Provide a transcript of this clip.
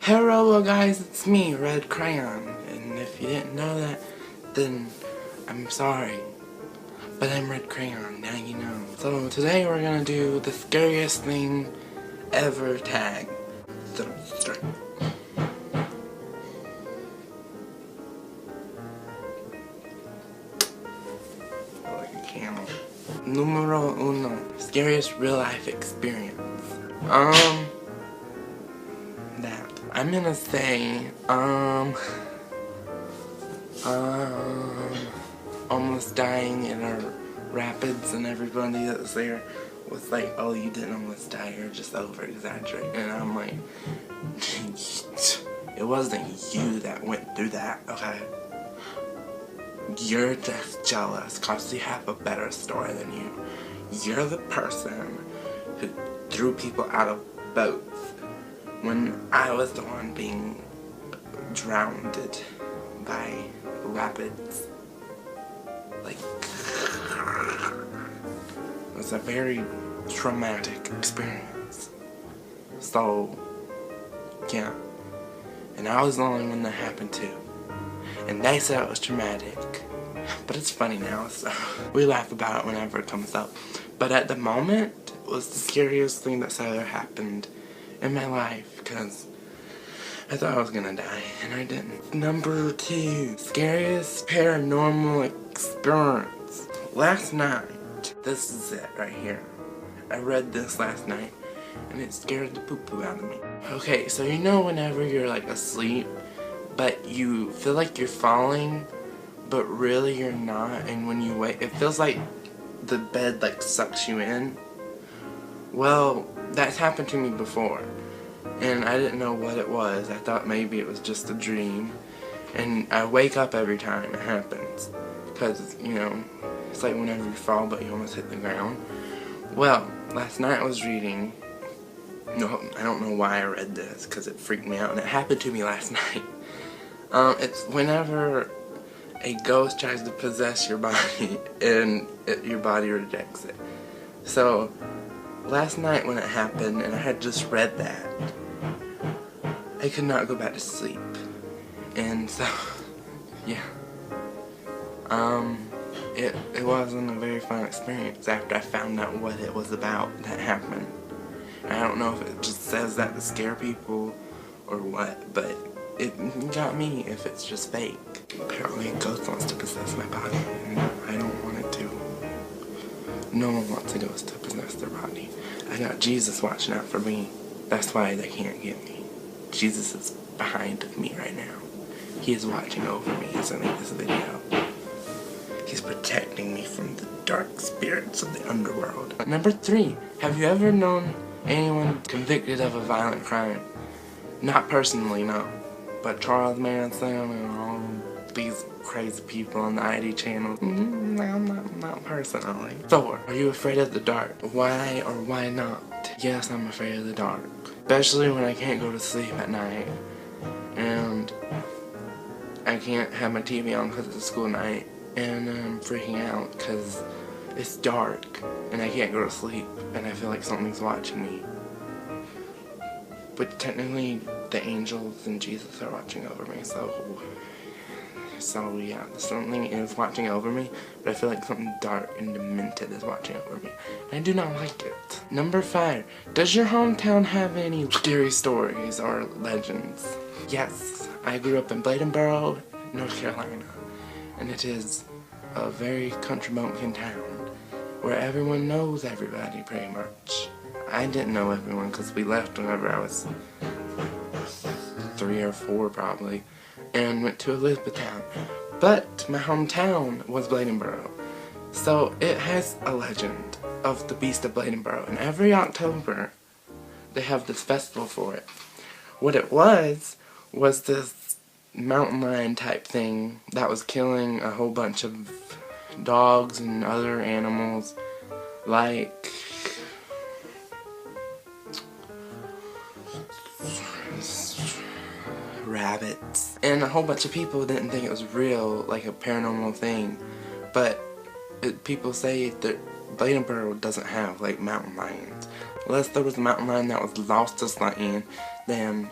Hello guys, it's me, Red Crayon, and if you didn't know that, then I'm sorry, but I'm Red Crayon, now you know. So today we're gonna do the scariest thing ever tag. Like a camel. Numero uno, scariest real life experience. That. I'm gonna say, almost dying in our rapids, and everybody that was there was like, oh, you didn't almost die, you're just over-exaggerating. And I'm like, it wasn't you that went through that, okay? You're just jealous because you have a better story than you. You're the person who threw people out of boats when I was the one being drowned by rapids. Like, it was a very traumatic experience. So, yeah. And I was the only one that happened to. And they said it was traumatic. But it's funny now, so we laugh about it whenever it comes up. But at the moment, it was the scariest thing that's ever happened in my life, because I thought I was gonna die, and I didn't. Number 2, scariest paranormal experience. Last night, this is it right here. I read this last night, and it scared the poo-poo out of me. Okay, so you know whenever you're like asleep, but you feel like you're falling, but really you're not, and when you wake, it feels like the bed like sucks you in. Well, that's happened to me before, and I didn't know what it was. I thought maybe it was just a dream, and I wake up every time it happens, because, you know, it's like whenever you fall but you almost hit the ground. Well, last night I was reading, no, I don't know why I read this, because it freaked me out, and it happened to me last night. It's whenever a ghost tries to possess your body, and your body rejects it. So, last night when it happened, and I had just read that, I could not go back to sleep. And so, yeah. It wasn't a very fun experience after I found out what it was about that happened. I don't know if it just says that to scare people or what, but it got me if it's just fake. Apparently a ghost wants to possess my body, and I don't want it to. No one wants a ghost to possess their body. I got Jesus watching out for me. That's why they can't get me. Jesus is behind me right now. He is watching over me as I make this video. He's protecting me from the dark spirits of the underworld. Number 3, have you ever known anyone convicted of a violent crime? Not personally, no. But Charles Manson and all these crazy people on the ID channel. No, not personally. 4, are you afraid of the dark? Why or why not? Yes, I'm afraid of the dark. Especially when I can't go to sleep at night. And I can't have my TV on because it's a school night. And I'm freaking out because it's dark. And I can't go to sleep. And I feel like something's watching me. But technically, the angels and Jesus are watching over me, so yeah, something is watching over me, but I feel like something dark and demented is watching over me. And I do not like it. Number 5, does your hometown have any scary stories or legends? Yes, I grew up in Bladenboro, North Carolina, and it is a very country bumpkin town where everyone knows everybody pretty much. I didn't know everyone because we left whenever I was 3 or 4 probably, and went to Elizabethtown. But my hometown was Bladenboro, so it has a legend of the Beast of Bladenboro, and every October they have this festival for it. What it was this mountain lion type thing that was killing a whole bunch of dogs and other animals, like rabbits. And a whole bunch of people didn't think it was real, like a paranormal thing. But people say that Bladenboro doesn't have like mountain lions. Unless there was a mountain lion that was lost to slightly, then